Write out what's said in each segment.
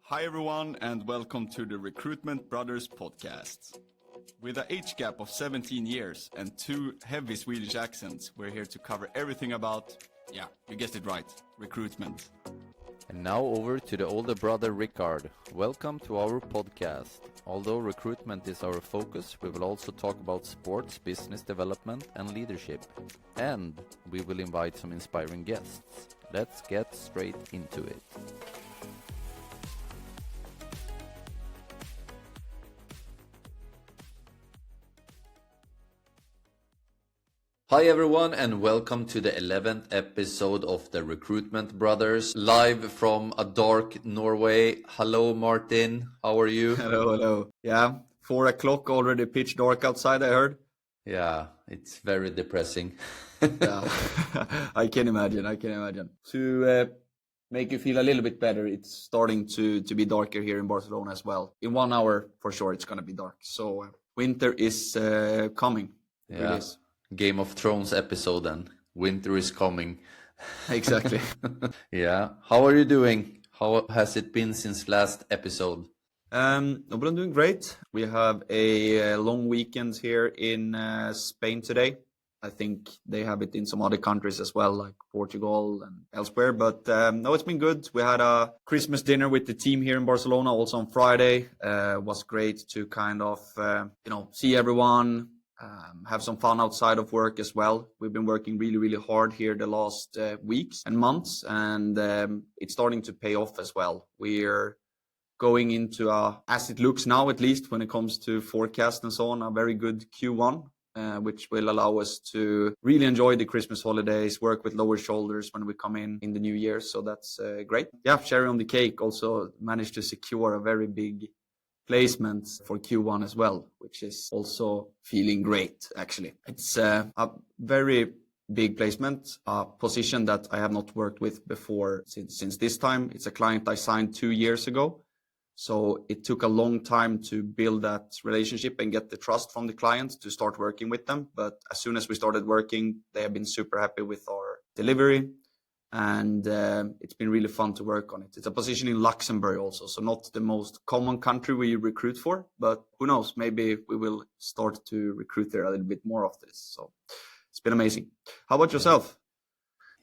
Hi everyone and welcome to the Recruitment Brothers podcast. With an age gap of 17 years and two heavy Swedish accents, we're here to cover everything about, you guessed it right, recruitment. And now over to the older brother Rickard. Welcome to our podcast. Although recruitment is our focus, we will also talk about sports, business development and leadership. And we will invite some inspiring guests. Let's get straight into it. Hi everyone and welcome to the 11th episode of the Recruitment Brothers, live from a dark Norway. Hello Martin, how are you? Hello. Yeah, 4 o'clock already, pitch dark outside I heard. Yeah, it's very depressing. Yeah, I can imagine. To make you feel a little bit better, it's starting to be darker here in Barcelona as well. In 1 hour for sure it's going to be dark. So winter is coming. It really is. Game of Thrones episode and winter is coming. Exactly. Yeah. How are you doing? How has it been since last episode? But I'm doing great. We have a long weekend here in Spain today. I think they have it in some other countries as well, like Portugal and elsewhere. But no, it's been good. We had a Christmas dinner with the team here in Barcelona also on Friday. It was great to kind of, see everyone. Have some fun outside of work as well. We've been working really, really hard here the last weeks and months, and it's starting to pay off as well. We're going into, as it looks now at least, when it comes to forecast and so on, a very good Q1, which will allow us to really enjoy the Christmas holidays, work with lower shoulders when we come in the new year. So that's great. Yeah, cherry on the cake. Also managed to secure a very big placements for Q1 as well, which is also feeling great, actually. It's a very big placement, a position that I have not worked with before since this time. It's a client I signed 2 years ago. So it took a long time to build that relationship and get the trust from the client to start working with them. But as soon as we started working, they have been super happy with our delivery. And it's been really fun to work on it. It's a position in Luxembourg also, so not the most common country we recruit for, but who knows, maybe we will start to recruit there a little bit more of this. So it's been amazing. How about yourself?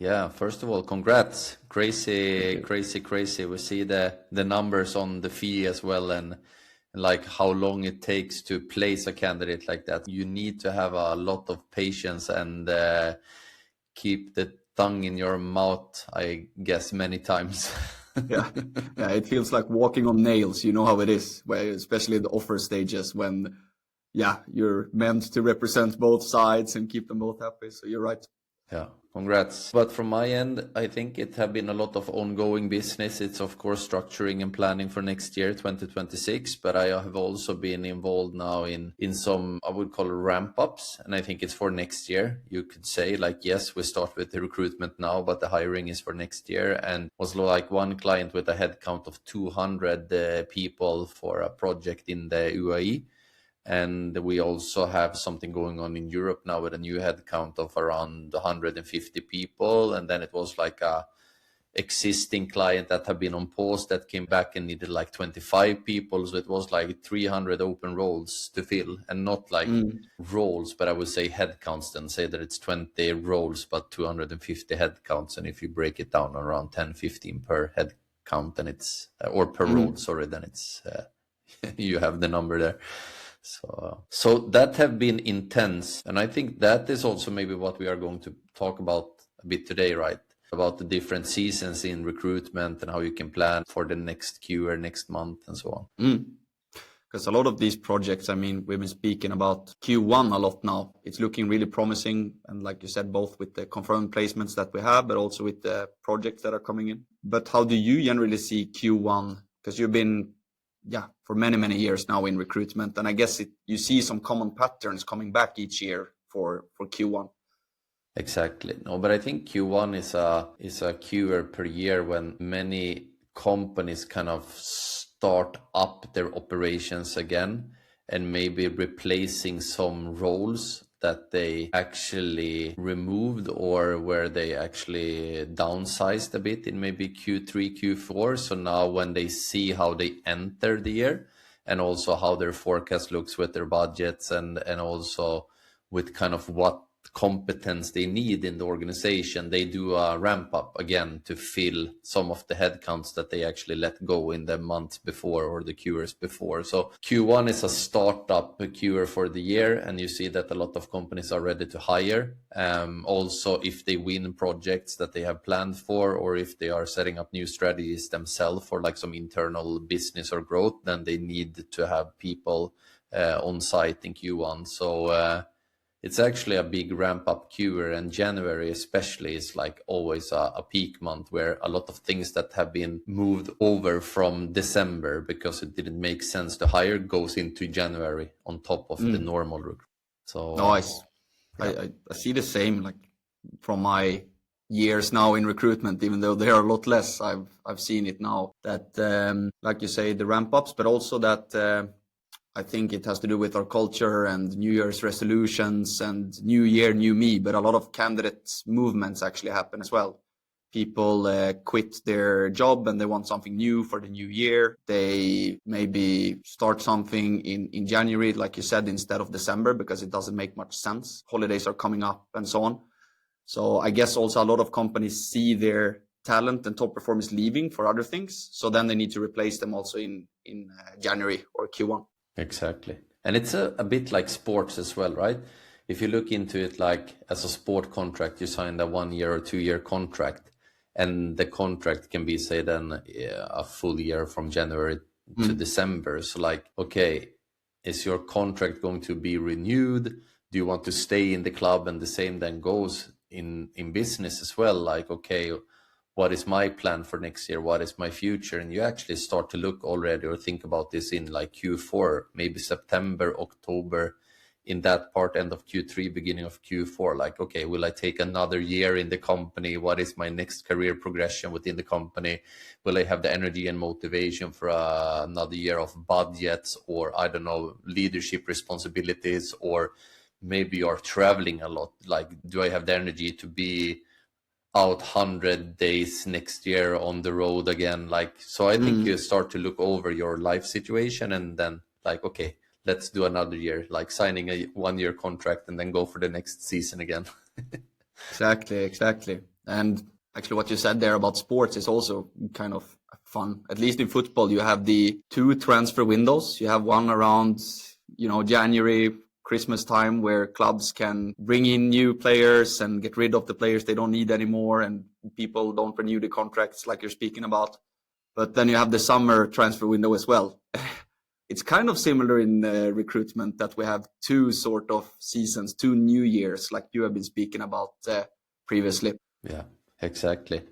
Yeah, first of all, congrats. Crazy. We see the numbers on the fee as well and like how long it takes to place a candidate like that. You need to have a lot of patience and keep the tongue in your mouth, I guess, many times. yeah, it feels like walking on nails. You know how it is, where especially the offer stages when, you're meant to represent both sides and keep them both happy. So you're right. Yeah, congrats. But from my end, I think it have been a lot of ongoing business. It's of course structuring and planning for next year, 2026. But I have also been involved now in some, I would call it ramp ups. And I think it's for next year. You could say like, yes, we start with the recruitment now, but the hiring is for next year. And was like one client with a headcount of 200 people for a project in the UAE. And we also have something going on in Europe now with a new headcount of around 150 people. And then it was like a existing client that had been on pause that came back and needed like 25 people. So it was like 300 open roles to fill, and not like roles, but I would say headcounts, then say that it's 20 roles, but 250 headcounts. And if you break it down around 10, 15 per headcount, then it's, or per role, sorry, then it's, you have the number there. So that have been intense. And I think that is also maybe what we are going to talk about a bit today, right? About the different seasons in recruitment and how you can plan for the next Q or next month and so on. Because a lot of these projects, I mean, we've been speaking about Q1 a lot now. It's looking really promising. And like you said, both with the confirmed placements that we have, but also with the projects that are coming in. But how do you generally see Q1? Because you've been for many, many years now in recruitment. And I guess you see some common patterns coming back each year for Q1. Exactly. No, but I think Q1 is a Q per year when many companies kind of start up their operations again and maybe replacing some roles that they actually removed or where they actually downsized a bit in maybe Q3, Q4. So now when they see how they enter the year and also how their forecast looks with their budgets and also with kind of what competence they need in the organization, they do a ramp up again to fill some of the headcounts that they actually let go in the months before or the QRs before. So Q1 is a startup QR for the year, and you see that a lot of companies are ready to hire. Also, if they win projects that they have planned for, or if they are setting up new strategies themselves for like some internal business or growth, then they need to have people on site in Q1. So it's actually a big ramp up QR, and January especially is like always a peak month where a lot of things that have been moved over from December because it didn't make sense to hire goes into January on top of the normal recruitment. So Nice. yeah. I see the same, like from my years now in recruitment, even though there are a lot less, I've seen it now that, like you say, the ramp ups, but also that I think it has to do with our culture and New Year's resolutions and New Year, New Me, but a lot of candidate movements actually happen as well. People quit their job and they want something new for the new year. They maybe start something in January, like you said, instead of December, because it doesn't make much sense. Holidays are coming up and so on. So I guess also a lot of companies see their talent and top performers leaving for other things. So then they need to replace them also in January or Q1. Exactly. And it's a bit like sports as well, right? If you look into it like as a sport contract, you signed a 1 year or 2 year contract, and the contract can be, say, then a full year from January to December. So like, okay, is your contract going to be renewed? Do you want to stay in the club? And the same then goes in business as well. Like, okay, what is my plan for next year? What is my future? And you actually start to look already or think about this in like Q4, maybe September, October, in that part, end of Q3, beginning of Q4. Like, okay, will I take another year in the company? What is my next career progression within the company? Will I have the energy and motivation for another year of budgets, or I don't know, leadership responsibilities, or maybe you're traveling a lot. Like, do I have the energy to be out 100 days next year on the road again? Like, so I think you start to look over your life situation and then like, okay, let's do another year, like signing a 1 year contract and then go for the next season again. Exactly. And actually what you said there about sports is also kind of fun. At least in football, you have the 2 transfer windows. You have one around, January, Christmas time, where clubs can bring in new players and get rid of the players they don't need anymore, and people don't renew the contracts like you're speaking about. But then you have the summer transfer window as well. It's kind of similar in recruitment that we have 2 sort of seasons, 2 new years, like you have been speaking about previously. Yeah, exactly.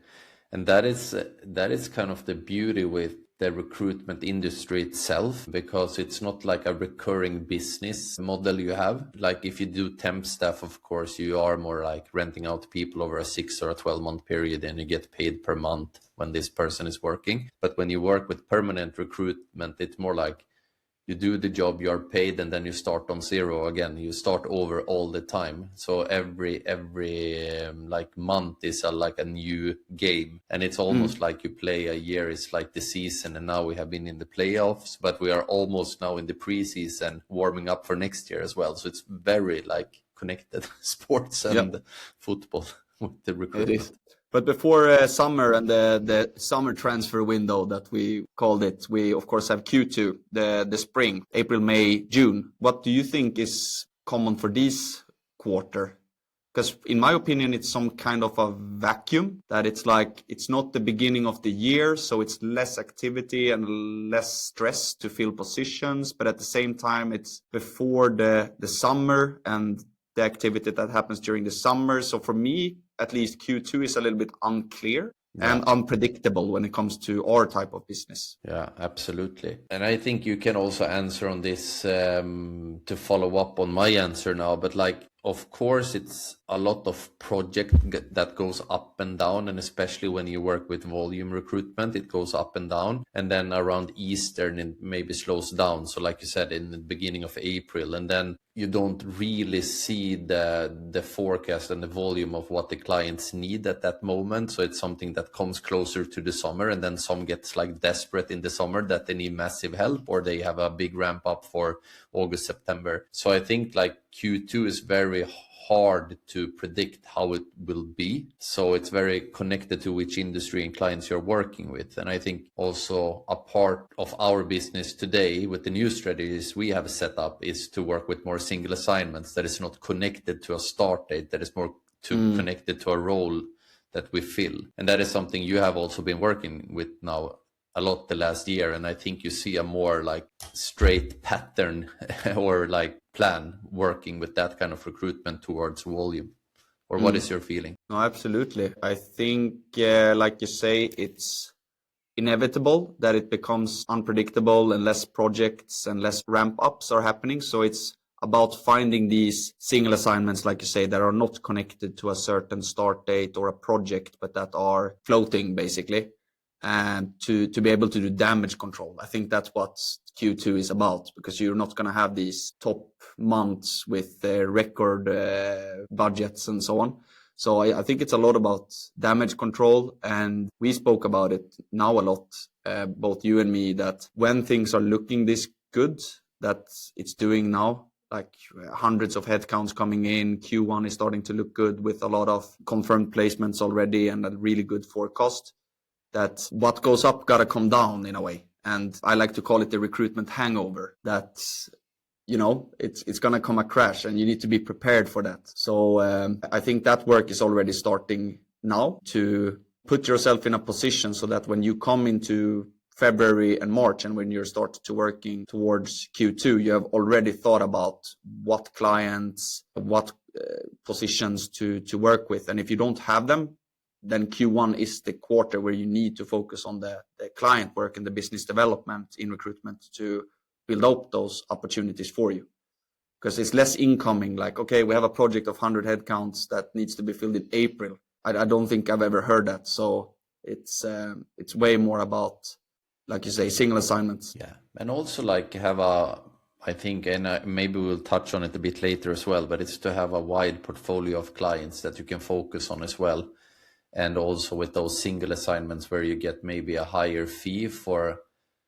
And that is kind of the beauty with the recruitment industry itself, because it's not like a recurring business model you have. Like if you do temp staff, of course, you are more like renting out people over a 6 or a 12-month period and you get paid per month when this person is working. But when you work with permanent recruitment, it's more like you do the job, you're paid, and then you start on zero again. You start over all the time. So every like month is like a new game, and it's almost like you play a year is like the season. And now we have been in the playoffs, but we are almost now in the preseason, warming up for next year as well. So it's very like connected, sports and football with the recruitment. It is. But before summer and the summer transfer window that we called it, we of course have Q2, the spring, April, May, June. What do you think is common for this quarter? Because in my opinion, it's some kind of a vacuum, that it's like, it's not the beginning of the year, so it's less activity and less stress to fill positions. But at the same time, it's before the summer and the activity that happens during the summer. So for me, at least Q2 is a little bit unclear and unpredictable when it comes to our type of business. Yeah, absolutely. And I think you can also answer on this to follow up on my answer now. But like, of course, it's a lot of that goes up and down, and especially when you work with volume recruitment, it goes up and down. And then around Easter, it maybe slows down. So, like you said, in the beginning of April, and then you don't really see the forecast and the volume of what the clients need at that moment. So it's something that comes closer to the summer, and then some gets like desperate in the summer that they need massive help, or they have a big ramp up for August, September. So I think like Q2 is very hard to predict how it will be. So it's very connected to which industry and clients you're working with. And I think also a part of our business today with the new strategies we have set up is to work with more single assignments that is not connected to a start date, that is more connected to a role that we fill. And that is something you have also been working with now a lot the last year, and I think you see a more like straight pattern or like plan working with that kind of recruitment towards volume. Or what is your feeling? No, absolutely. I think, like you say, it's inevitable that it becomes unpredictable and less projects and less ramp ups are happening. So it's about finding these single assignments, like you say, that are not connected to a certain start date or a project, but that are floating basically. And to be able to do damage control. I think that's what Q2 is about, because you're not going to have these top months with record budgets and so on. So I think it's a lot about damage control, and we spoke about it now a lot, both you and me, that when things are looking this good, that it's doing now, like hundreds of headcounts coming in, Q1 is starting to look good with a lot of confirmed placements already and a really good forecast. That what goes up gotta come down in a way. And I like to call it the recruitment hangover, that, you know, it's gonna come a crash and you need to be prepared for that. So I think that work is already starting now, to put yourself in a position so that when you come into February and March, and when you start to working towards Q2, you have already thought about what clients, what positions to work with. And if you don't have them, then Q1 is the quarter where you need to focus on the client work and the business development in recruitment to build up those opportunities for you. Because it's less incoming, like, okay, we have a project of 100 headcounts that needs to be filled in April. I don't think I've ever heard that. So it's way more about, like you say, single assignments. Yeah. And also like I think, and maybe we'll touch on it a bit later as well, but it's to have a wide portfolio of clients that you can focus on as well. And also with those single assignments where you get maybe a higher fee for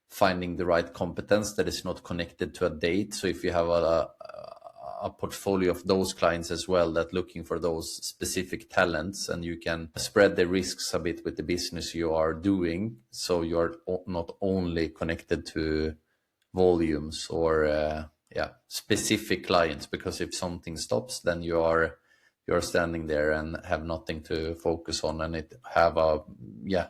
finding the right competence that is not connected to a date. So if you have a portfolio of those clients as well that looking for those specific talents, and you can spread the risks a bit with the business you are doing. So you're not only connected to volumes or specific clients, because if something stops, then you're standing there and have nothing to focus on, and it have a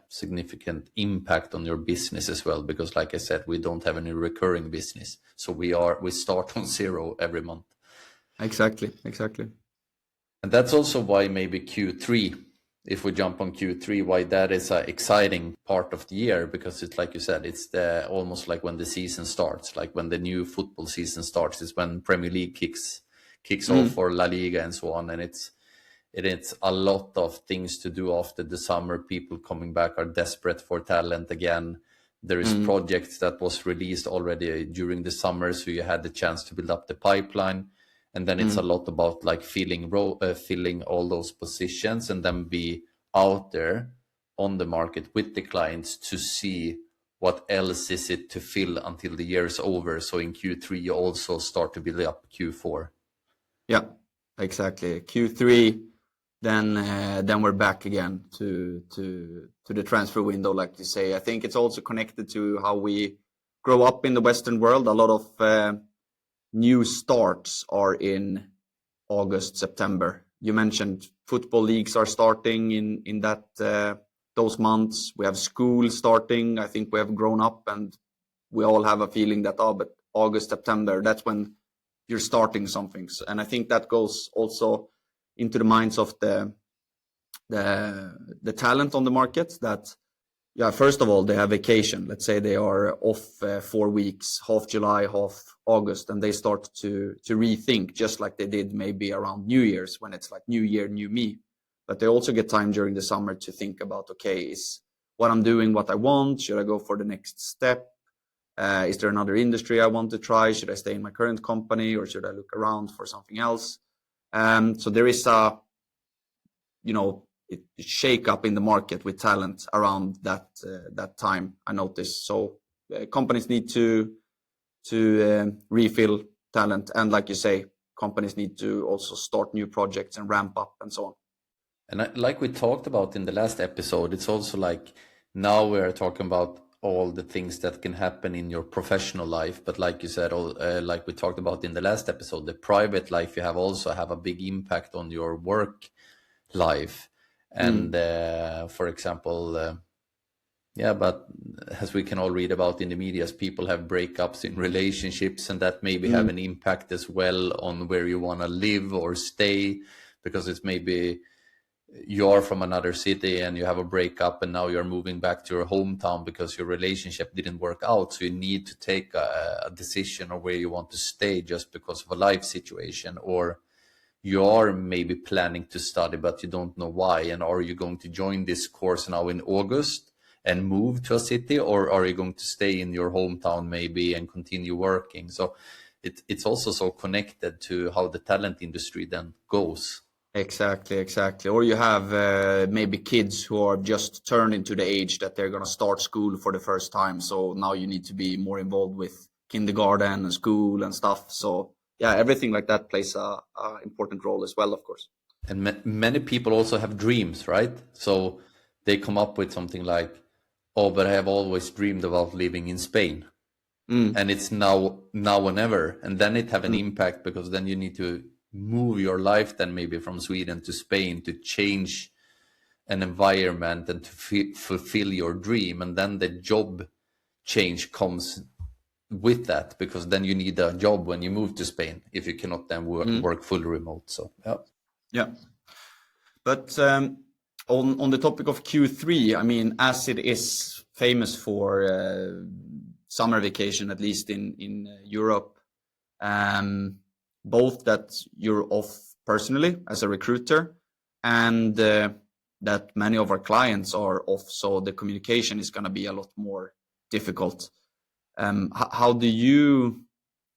significant impact on your business as well, because like I said, we don't have any recurring business, so we start on zero every month. Exactly. And that's also why maybe Q3, if we jump on Q3, why that is an exciting part of the year, because it's like you said, it's almost like when the season starts, like when the new football season starts, is when Premier League kicks off for La Liga and so on. And it's a lot of things to do after the summer. People coming back are desperate for talent again. There is projects that was released already during the summer, so you had the chance to build up the pipeline. And then it's a lot about like filling all those positions, and then be out there on the market with the clients to see what else is it to fill until the year is over. So in Q3, you also start to build up Q4. Yeah, exactly. Q3, then we're back again to the transfer window, like you say. I think it's also connected to how we grow up in the Western world. A lot of new starts are in August, September. You mentioned football leagues are starting in those months. We have school starting. I think we have grown up, and we all have a feeling that, but August, September, that's when you're starting something. And I think that goes also into the minds of the talent on the market, that Yeah, first of all, they have vacation. Let's say they are off 4 weeks, half July, half August, and they start to rethink, just like they did maybe around New Year's, when it's like new year, new me. But they also get time during the summer to think about, okay, is what I'm doing what I want? Should I go for the next step? Is there another industry I want to try? Should I stay in my current company, or should I look around for something else? So there is a, shake up in the market with talent around that time, I noticed. So companies need to refill talent, and like you say, companies need to also start new projects and ramp up and so on. And like we talked about in the last episode, it's also like now we're talking about all the things that can happen in your professional life. But like you said, like we talked about in the last episode, the private life you have also have a big impact on your work life. And for example, yeah, but as we can all read about in the media, people have breakups in relationships, and that maybe have an impact as well on where you want to live or stay, because it's maybe you're from another city and you have a breakup and now you're moving back to your hometown because your relationship didn't work out. So you need to take a decision of where you want to stay just because of a life situation, or you are maybe planning to study, but you don't know why. And are you going to join this course now in August and move to a city, or are you going to stay in your hometown maybe and continue working? So it's also so connected to how the talent industry then goes. Exactly. Or you have maybe kids who are just turned into the age that they're going to start school for the first time. So now you need to be more involved with kindergarten and school and stuff. So yeah, everything like that plays a important role as well, of course. And many people also have dreams, right? So they come up with something like, oh, but I have always dreamed about living in Spain. And it's now or never. And then it have an impact, because then you need to move your life then maybe from Sweden to Spain to change an environment and to fulfill your dream. And then the job change comes with that, because then you need a job when you move to Spain if you cannot then work fully remote. So yeah. But on the topic of Q3, I mean, as it is famous for summer vacation, at least in Europe, both that you're off personally as a recruiter, and that many of our clients are off, so the communication is going to be a lot more difficult. How do you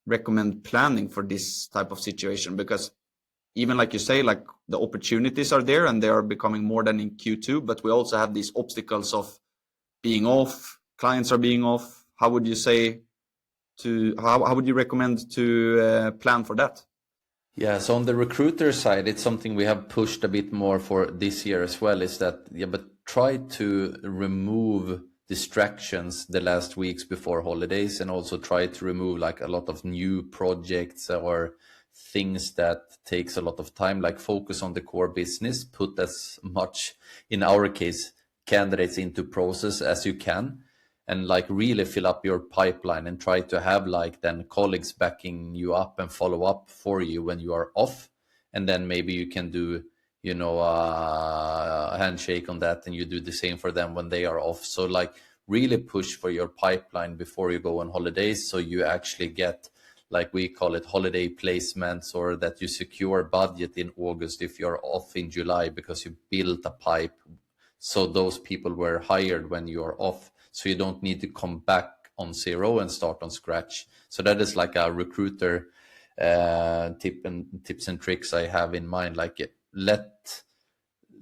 recommend planning for this type of situation? Because even like you say, like the opportunities are there and they are becoming more than in Q2, but we also have these obstacles of being off, clients are being off. How would you say how would you recommend to plan for that? Yeah, so on the recruiter side, it's something we have pushed a bit more for this year as well, is that, but try to remove distractions the last weeks before holidays, and also try to remove like a lot of new projects or things that takes a lot of time, like focus on the core business, put as much, in our case, candidates into process as you can, and like really fill up your pipeline, and try to have like then colleagues backing you up and follow up for you when you are off. And then maybe you can do, a handshake on that, and you do the same for them when they are off. So like really push for your pipeline before you go on holidays, so you actually get, like we call it, holiday placements, or that you secure budget in August if you're off in July, because you built a pipe. So those people were hired when you are off, so you don't need to come back on zero and start on scratch. So that is like a recruiter tips and tricks I have in mind. Like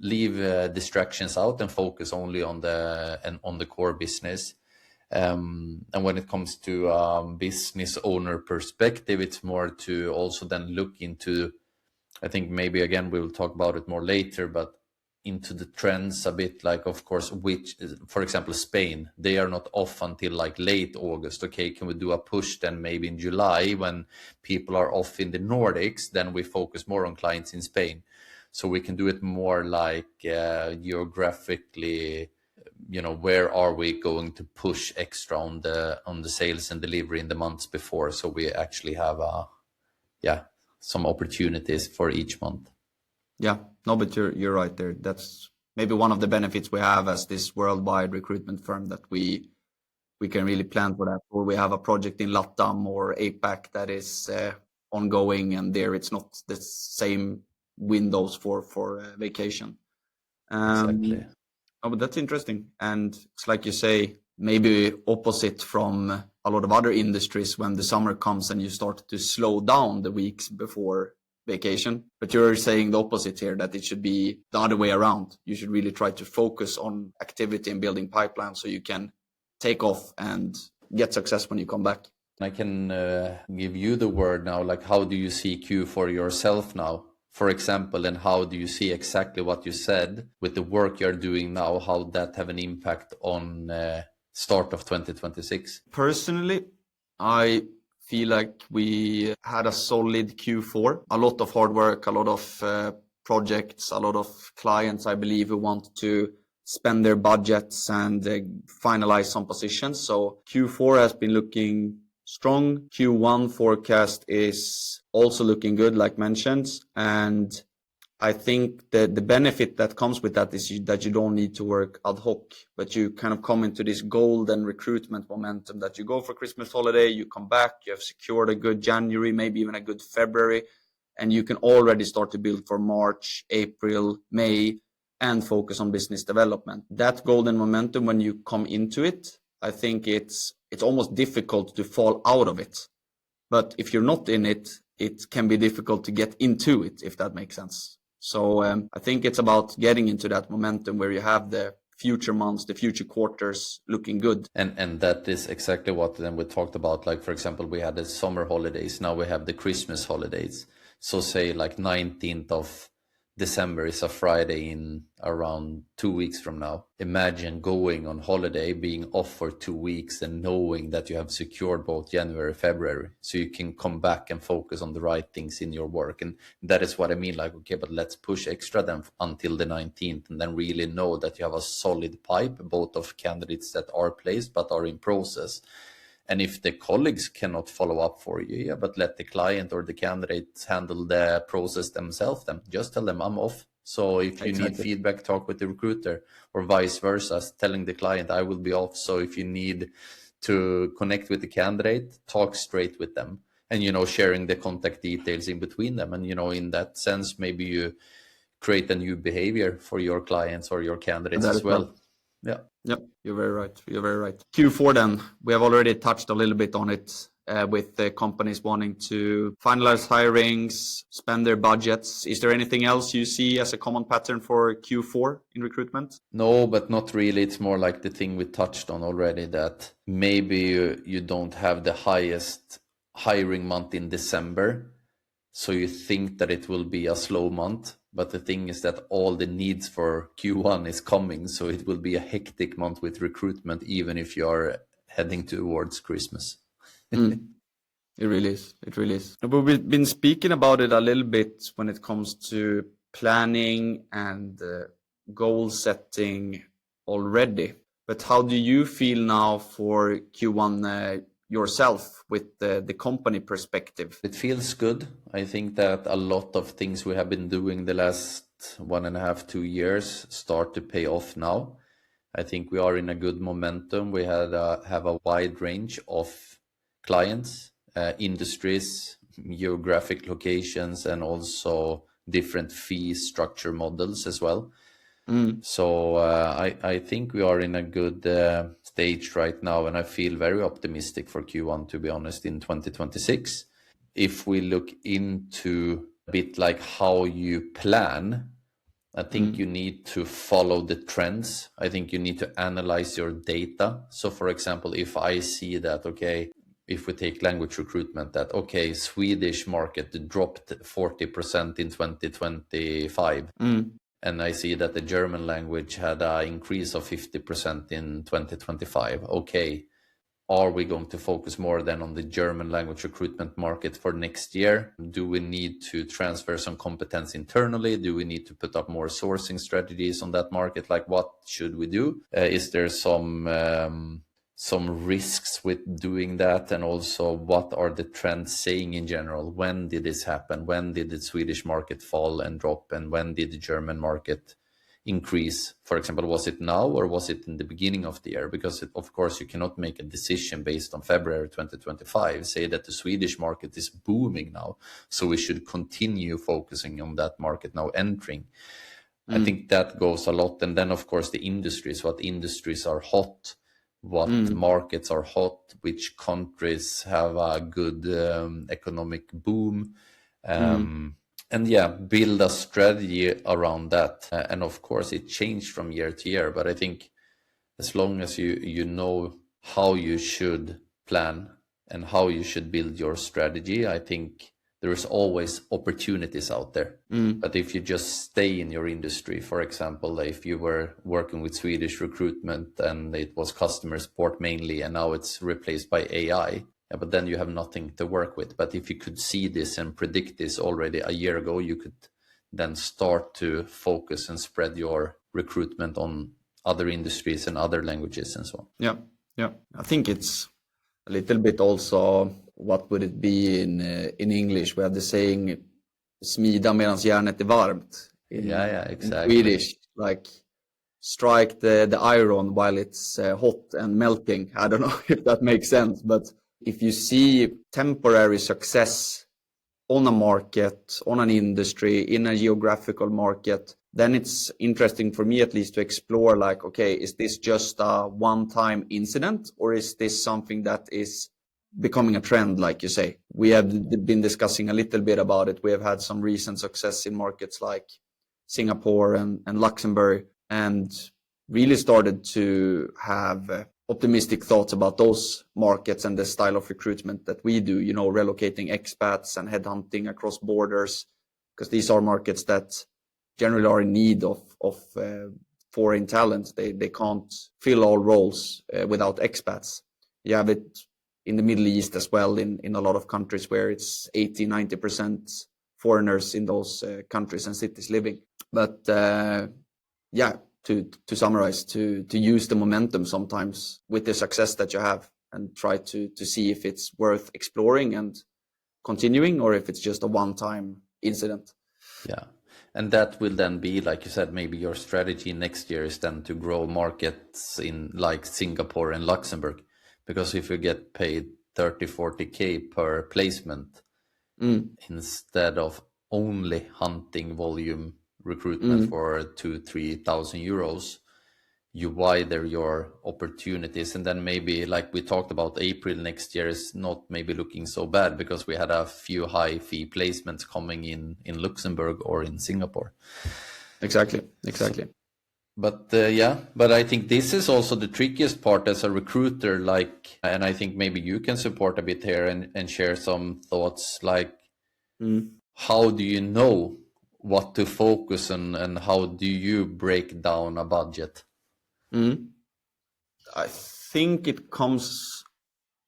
leave distractions out and focus only on the core business. And when it comes to business owner perspective, it's more to also then look into, I think maybe again we will talk about it more later, but into the trends a bit, like of course, which, for example, Spain, they are not off until like late August. Okay, can we do a push then maybe in July when people are off in the Nordics? Then we focus more on clients in Spain, so we can do it more like geographically, where are we going to push extra on the sales and delivery in the months before, so we actually have some opportunities for each month. Yeah, no, but you're right there. That's maybe one of the benefits we have as this worldwide recruitment firm, that we can really plan for that. Or we have a project in LATAM or APAC that is ongoing, and there it's not the same windows for vacation. Exactly. Oh, but that's interesting. And it's like you say, maybe opposite from a lot of other industries, when the summer comes and you start to slow down the weeks before vacation. But you're saying the opposite here, that it should be the other way around. You should really try to focus on activity and building pipeline so you can take off and get success when you come back. I can give you the word now, like how do you see Q for yourself now, for example, and how do you see exactly what you said with the work you're doing now, how that have an impact on start of 2026? Personally, I feel like we had a solid Q4, a lot of hard work, a lot of projects, a lot of clients, I believe, who want to spend their budgets and finalize some positions. So Q4 has been looking strong. Q1 forecast is also looking good, like mentioned. And I think that the benefit that comes with that is that you don't need to work ad hoc, but you kind of come into this golden recruitment momentum that you go for Christmas holiday, you come back, you have secured a good January, maybe even a good February, and you can already start to build for March, April, May, and focus on business development. That golden momentum, when you come into it, I think it's almost difficult to fall out of it. But if you're not in it, it can be difficult to get into it, if that makes sense. So I think it's about getting into that momentum where you have the future months, the future quarters looking good. And that is exactly what then we talked about. Like, for example, we had the summer holidays. Now we have the Christmas holidays. So say like 19th of December is a Friday in around 2 weeks from now. Imagine going on holiday, being off for 2 weeks and knowing that you have secured both January, February, so you can come back and focus on the right things in your work. And that is what I mean, like, okay, but let's push extra then until the 19th and then really know that you have a solid pipe, both of candidates that are placed but are in process. And if the colleagues cannot follow up for you, yeah, but let the client or the candidate handle the process themselves, then just tell them I'm off. So if you need feedback, talk with the recruiter, or vice versa, telling the client I will be off. So if you need to connect with the candidate, talk straight with them, and, you know, sharing the contact details in between them. And, you know, in that sense, maybe you create a new behavior for your clients or your candidates as well. Yeah. Yep, you're very right. You're very right. Q4 then, we have already touched a little bit on it with the companies wanting to finalize hirings, spend their budgets. Is there anything else you see as a common pattern for Q4 in recruitment? No, but not really. It's more like the thing we touched on already, that maybe you don't have the highest hiring month in December. So you think that it will be a slow month. But the thing is that all the needs for Q1 is coming. So it will be a hectic month with recruitment, even if you are heading towards Christmas. It really is. It really is. But we've been speaking about it a little bit when it comes to planning and goal setting already. But how do you feel now for Q1 yourself with the company perspective? It feels good. I think that a lot of things we have been doing the last 1.5, 2 years start to pay off now. I think we are in a good momentum. We have a wide range of clients, industries, geographic locations, and also different fee structure models as well. So I think we are in a good stage right now, and I feel very optimistic for Q1, to be honest, in 2026. If we look into a bit like how you plan, I think you need to follow the trends. I think you need to analyze your data. So for example, if I see that, okay, if we take language recruitment, that, okay, Swedish market dropped 40% in 2025. And I see that the German language had an increase of 50% in 2025. Okay, are we going to focus more then on the German language recruitment market for next year? Do we need to transfer some competence internally? Do we need to put up more sourcing strategies on that market? Like, what should we do? Is there some risks with doing that? And also, what are the trends saying in general? When did this happen? When did the Swedish market fall and drop? And when did the German market increase? For example, was it now or was it in the beginning of the year? Because of course you cannot make a decision based on February 2025, say that the Swedish market is booming now, so we should continue focusing on that market now entering. I think that goes a lot. And then of course the industries, what industries are hot, what markets are hot, which countries have a good economic boom. And yeah, build a strategy around that. And of course, it changed from year to year. But I think as long as you know how you should plan and how you should build your strategy, I think there is always opportunities out there. But if you just stay in your industry, for example, if you were working with Swedish recruitment and it was customer support mainly, and now it's replaced by AI, yeah, but then you have nothing to work with. But if you could see this and predict this already a year ago, you could then start to focus and spread your recruitment on other industries and other languages and so on. Yeah. I think it's a little bit also, what would it be in English? We have the saying, smida medans järnet är varmt. Exactly. In Swedish, like strike the iron while it's hot and melting. I don't know if that makes sense, but if you see temporary success on a market, on an industry, in a geographical market, then it's interesting for me at least to explore, like, okay, is this just a one-time incident, or is this something that is becoming a trend, like you say? We have been discussing a little bit about it. We have had some recent success in markets like Singapore and Luxembourg, and really started to have optimistic thoughts about those markets and the style of recruitment that we do, relocating expats and headhunting across borders, because these are markets that generally are in need of foreign talent. They can't fill all roles without expats. You have it in the Middle East as well, in a lot of countries where it's 80-90% foreigners in those countries and cities living. But to summarize, to use the momentum sometimes with the success that you have, and try to see if it's worth exploring and continuing, or if it's just a one-time incident. Yeah. And that will then be, like you said, maybe your strategy next year is then to grow markets in like Singapore and Luxembourg. Because if you get paid 30-40K per placement, instead of only hunting volume recruitment for 2,000-3,000 euros, you widen your opportunities. And then maybe, like we talked about, April next year is not maybe looking so bad, because we had a few high fee placements coming in Luxembourg or in Singapore. Exactly. But but I think this is also the trickiest part as a recruiter, and I think maybe you can support a bit here and share some thoughts, like how do you know what to focus on, and how do you break down a budget? I think it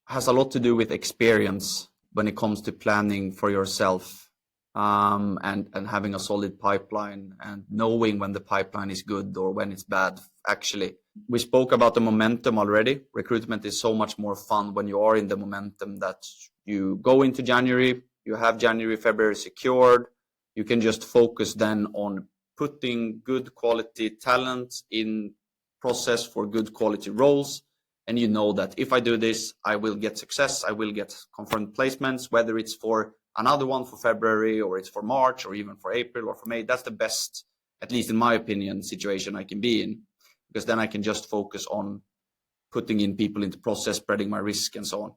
has a lot to do with experience when it comes to planning for yourself, and having a solid pipeline, and knowing when the pipeline is good or when it's bad. Actually, we spoke about the momentum already. Recruitment is so much more fun when you are in the momentum, that you go into January, you have January, February secured. You can just focus then on putting good quality talent in process for good quality roles. And you know that if I do this, I will get success. I will get confirmed placements, whether it's for another one for February, or it's for March, or even for April or for May. That's the best, at least in my opinion, situation I can be in, because then I can just focus on putting in people into process, spreading my risk, and so on.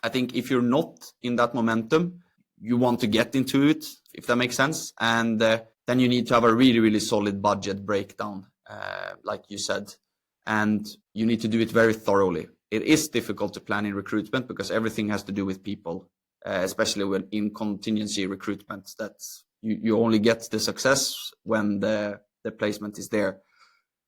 I think if you're not in that momentum, you want to get into it, if that makes sense. And then you need to have a really, really solid budget breakdown, like you said. And you need to do it very thoroughly. It is difficult to plan in recruitment, because everything has to do with people, especially when in contingency recruitment, that you only get the success when the placement is there.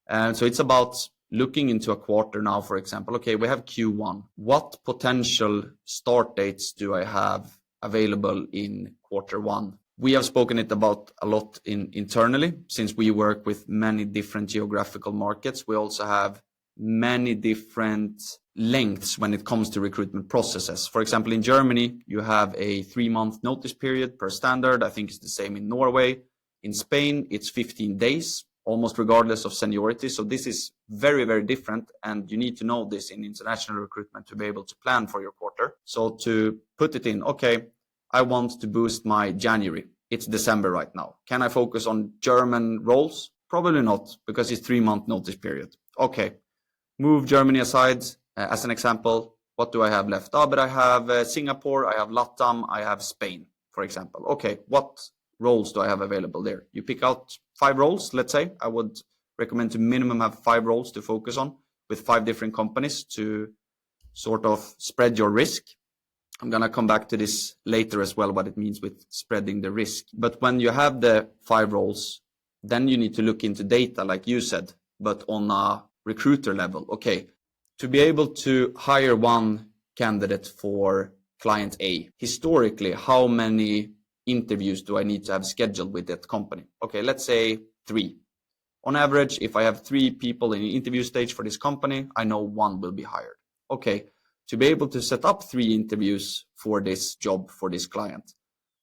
And so it's about looking into a quarter now, for example. Okay, we have Q1. What potential start dates do I have available in Q1? We have spoken about a lot internally, since we work with many different geographical markets. We also have many different lengths when it comes to recruitment processes. For example, in Germany, you have a 3-month notice period per standard. I think it's the same in Norway. In Spain, it's 15 days. almost regardless of seniority. So this is very, very different. And you need to know this in international recruitment to be able to plan for your quarter. So to put it in, okay, I want to boost my January. It's December right now. Can I focus on German roles? Probably not, because it's 3-month notice period. Okay, move Germany aside as an example. What do I have left? But I have Singapore, I have LATAM, I have Spain, for example. Okay, what roles do I have available there? You pick out 5 roles, let's say. I would recommend to minimum have 5 roles to focus on with 5 different companies to sort of spread your risk. I'm going to come back to this later as well, what it means with spreading the risk. But when you have the 5 roles, then you need to look into data, like you said, but on a recruiter level. Okay, to be able to hire one candidate for client A, historically, how many interviews do I need to have scheduled with that company? Okay, let's say 3. On average, if I have 3 people in the interview stage for this company, I know 1 will be hired. Okay, to be able to set up 3 interviews for this job, for this client,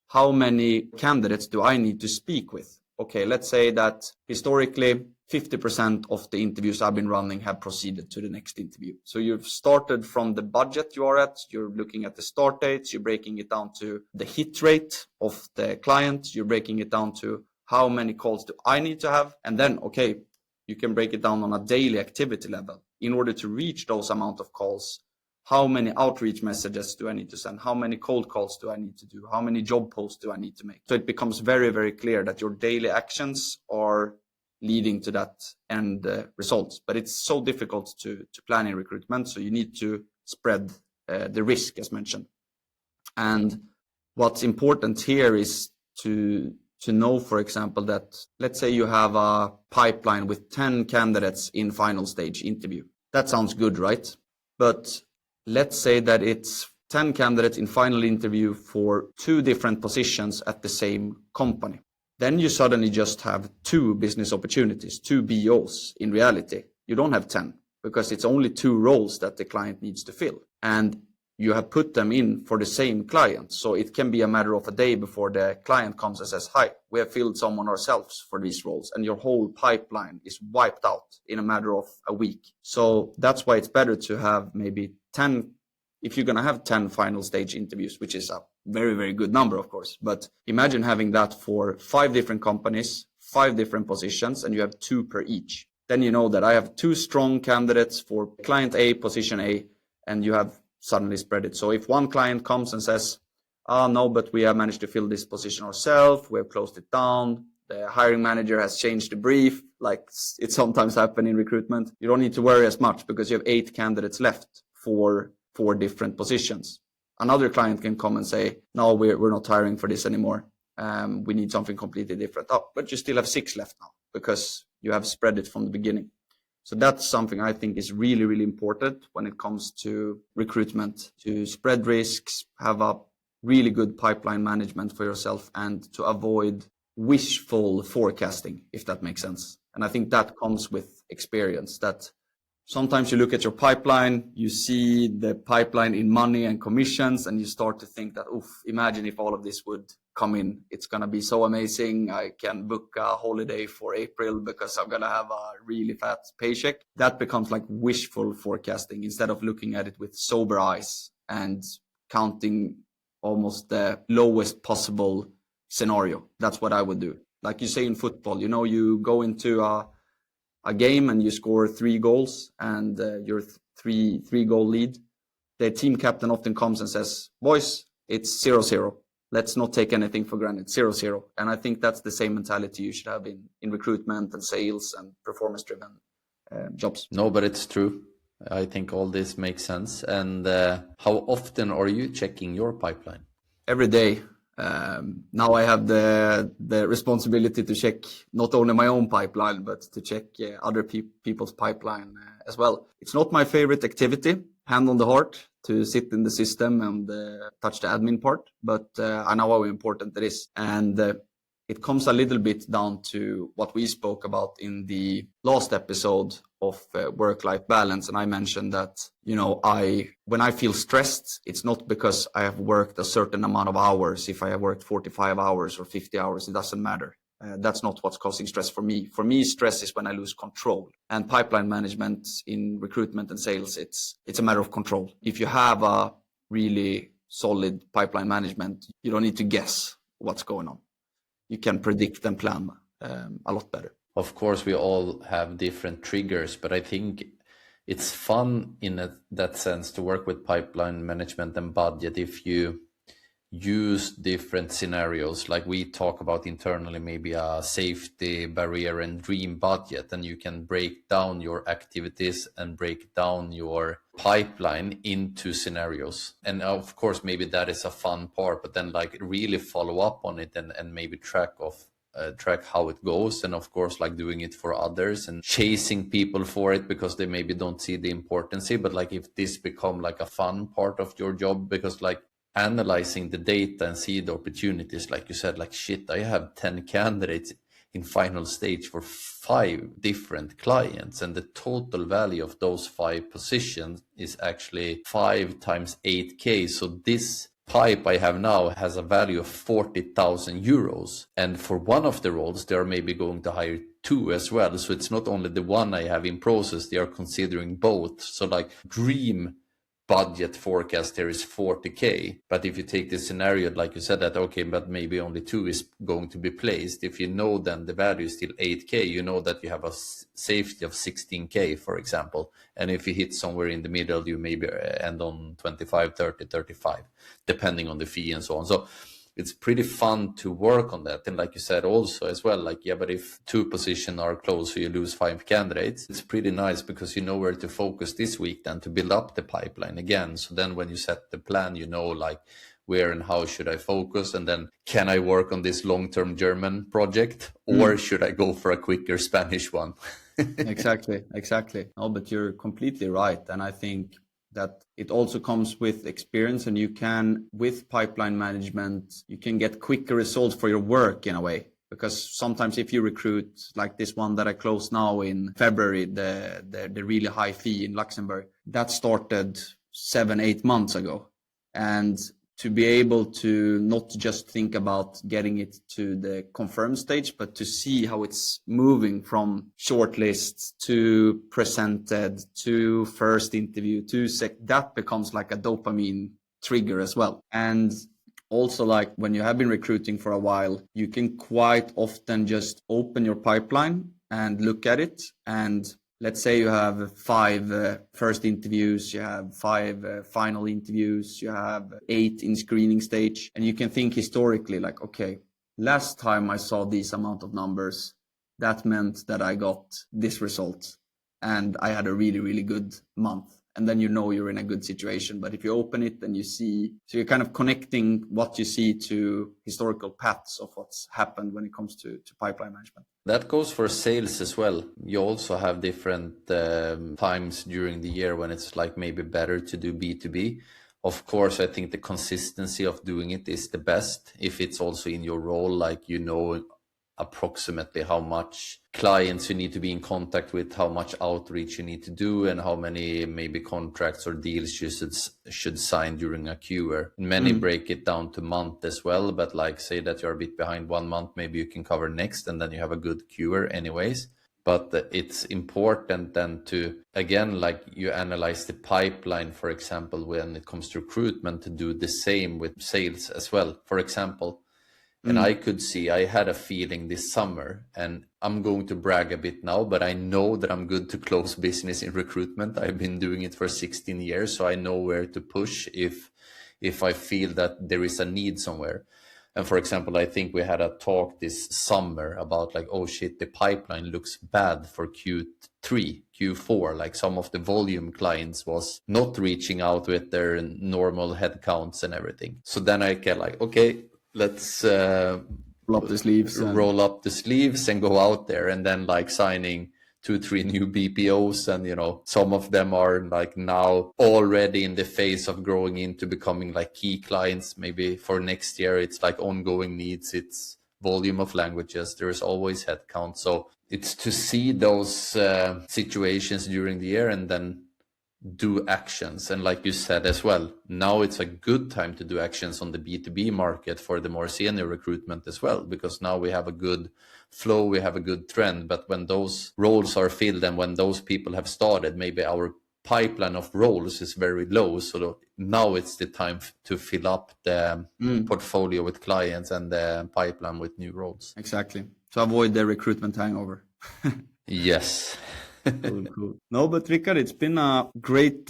how many candidates do I need to speak with? Okay, let's say that historically 50% of the interviews I've been running have proceeded to the next interview. So you've started from the budget you are at, you're looking at the start dates, you're breaking it down to the hit rate of the client, you're breaking it down to how many calls do I need to have? And then, okay, you can break it down on a daily activity level. In order to reach those amount of calls, how many outreach messages do I need to send? How many cold calls do I need to do? How many job posts do I need to make? So it becomes very, very clear that your daily actions are leading to that end results. But it's so difficult to plan in recruitment. So you need to spread the risk, as mentioned. And what's important here is to know, for example, that let's say you have a pipeline with 10 candidates in final stage interview. That sounds good, right? But let's say that it's 10 candidates in final interview for 2 different positions at the same company. Then you suddenly just have 2 business opportunities, 2 BOs in reality. You don't have 10 because it's only 2 roles that the client needs to fill. And you have put them in for the same client. So it can be a matter of a day before the client comes and says, hi, we have filled someone ourselves for these roles. And your whole pipeline is wiped out in a matter of a week. So that's why it's better to have maybe 10, if you're going to have 10 final stage interviews, which is a very, very good number, of course. But imagine having that for 5 different companies, 5 different positions, and you have 2 per each. Then you know that I have 2 strong candidates for client A, position A, and you have suddenly spread it. So if one client comes and says, no, but we have managed to fill this position ourselves, we have closed it down, the hiring manager has changed the brief, like it sometimes happens in recruitment, you don't need to worry as much because you have 8 candidates left for 4 different positions. Another client can come and say, no, we're not hiring for this anymore. We need something completely different. But you still have 6 left now because you have spread it from the beginning. So that's something I think is really, really important when it comes to recruitment, to spread risks, have a really good pipeline management for yourself, and to avoid wishful forecasting, if that makes sense. And I think that comes with experience, that sometimes you look at your pipeline, you see the pipeline in money and commissions, and you start to think that, imagine if all of this would come in. It's going to be so amazing. I can book a holiday for April because I'm going to have a really fat paycheck. That becomes like wishful forecasting instead of looking at it with sober eyes and counting almost the lowest possible scenario. That's what I would do. Like you say in football, you go into a game and you score 3 goals and you're 3-goal lead. The team captain often comes and says, boys, it's 0-0. Let's not take anything for granted, 0-0. And I think that's the same mentality you should have in recruitment and sales and performance-driven jobs. No, but it's true. I think all this makes sense. And how often are you checking your pipeline? Every day. Now I have the responsibility to check not only my own pipeline, but to check other people's pipeline as well. It's not my favorite activity, hand on the heart, to sit in the system and touch the admin part, but I know how important it is. And it comes a little bit down to what we spoke about in the last episode of work-life balance. And I mentioned that, when I feel stressed, it's not because I have worked a certain amount of hours. If I have worked 45 hours or 50 hours, it doesn't matter. That's not what's causing stress for me. For me, stress is when I lose control. And pipeline management in recruitment and sales, it's a matter of control. If you have a really solid pipeline management, you don't need to guess what's going on. You can predict and plan a lot better. Of course, we all have different triggers, but I think it's fun in that sense to work with pipeline management and budget if you use different scenarios. Like we talk about internally, maybe a safety barrier and dream budget, and you can break down your activities and break down your pipeline into scenarios. And of course, maybe that is a fun part, but then like really follow up on it and maybe track how it goes, and of course like doing it for others and chasing people for it because they maybe don't see the importance. But like if this become like a fun part of your job, because like analyzing the data and see the opportunities, like you said, like shit, I have 10 candidates in final stage for 5 different clients, and the total value of those 5 positions is actually 5 times 8k. So this pipe I have now has a value of 40,000 euros, and for one of the roles they are maybe going to hire 2 as well. So it's not only the one I have in process, they are considering both. So like dream budget forecast there is 40k, but if you take the scenario like you said that okay, but maybe only 2 is going to be placed, if you know then the value is still 8k, you know that you have a safety of 16k, for example. And if you hit somewhere in the middle, you maybe end on 25, 30, 35, depending on the fee and so on. So it's pretty fun to work on that. And like you said also as well, like, yeah, but if 2 positions are closed, so you lose 5 candidates, it's pretty nice because you know where to focus this week then to build up the pipeline again. So then when you set the plan, you know, like where and how should I focus? And then can I work on this long-term German project or should I go for a quicker Spanish one? Exactly. No, but you're completely right. And I think that it also comes with experience, and you can, with pipeline management, you can get quicker results for your work in a way. Because sometimes if you recruit like this one that I closed now in February, the really high fee in Luxembourg, that started 7-8 months ago. And to be able to not just think about getting it to the confirmed stage, but to see how it's moving from shortlist to presented to first interview to that becomes like a dopamine trigger as well. And also, like when you have been recruiting for a while, you can quite often just open your pipeline and look at it. And let's say you have 5 first interviews, you have 5 final interviews, you have 8 in screening stage, and you can think historically like, okay, last time I saw this amount of numbers, that meant that I got this result and I had a really, really good month. And then you know you're in a good situation. But if you open it and you see, so you're kind of connecting what you see to historical paths of what's happened when it comes to pipeline management. That goes for sales as well. You also have different times during the year when it's like maybe better to do B2B. Of course, I think the consistency of doing it is the best. If it's also in your role, like you know approximately how much clients you need to be in contact with, how much outreach you need to do, and how many maybe contracts or deals you should sign during a QR. Many break it down to month as well, but like say that you're a bit behind 1 month, maybe you can cover next and then you have a good QR anyways. But it's important then to, again, like you analyze the pipeline, for example, when it comes to recruitment, to do the same with sales as well, for example. And I could see, I had a feeling this summer, and I'm going to brag a bit now, but I know that I'm good to close business in recruitment. I've been doing it for 16 years, so I know where to push if I feel that there is a need somewhere. And for example, I think we had a talk this summer about like, oh shit, the pipeline looks bad for Q3, Q4. Like some of the volume clients was not reaching out with their normal headcounts and everything. So then I get like, okay, let's roll up the sleeves and go out there, and then like signing 2-3 new BPOs, and you know, some of them are like now already in the phase of growing into becoming like key clients. Maybe for next year it's like ongoing needs, it's volume of languages, there is always headcount. So it's to see those situations during the year and then do actions. And like you said as well, now it's a good time to do actions on the B2B market for the more senior recruitment as well, because now we have a good flow, we have a good trend. But when those roles are filled and when those people have started, maybe our pipeline of roles is very low. So now it's the time to fill up the portfolio with clients and the pipeline with new roles. Exactly. To avoid the recruitment hangover. Yes. Cool. No, but Rickard, it's been a great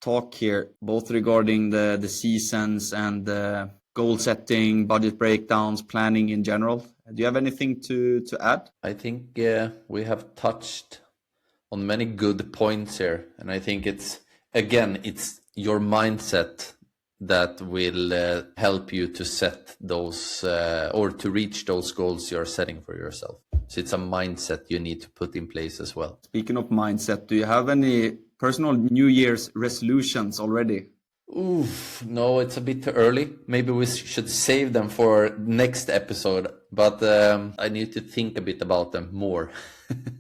talk here, both regarding the seasons and goal setting, budget breakdowns, planning in general. Do you have anything to add? I think we have touched on many good points here. And I think it's your mindset that will help you to set those or to reach those goals you're setting for yourself. So it's a mindset you need to put in place as well. Speaking of mindset, do you have any personal New Year's resolutions already? Oof, no, it's a bit too early. Maybe we should save them for next episode, but I need to think a bit about them more.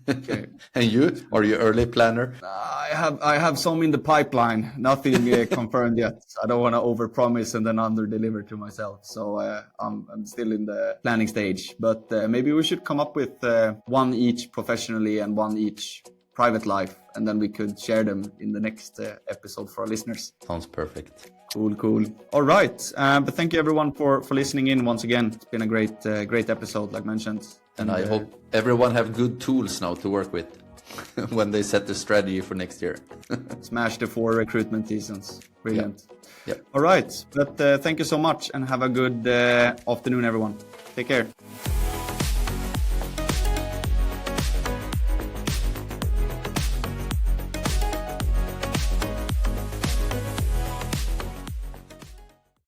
Okay. And you? Are you early planner? I have some in the pipeline. Nothing confirmed yet. I don't want to overpromise and then underdeliver to myself. So I'm still in the planning stage. But maybe we should come up with one each professionally and one each private life, and then we could share them in the next episode for our listeners. Sounds perfect. Cool. All right. But thank you everyone for listening in once again. It's been a great episode, like mentioned. And I hope everyone have good tools now to work with when they set the strategy for next year. Smash the 4 recruitment seasons. Brilliant. Yep. All right. But thank you so much and have a good afternoon, everyone. Take care.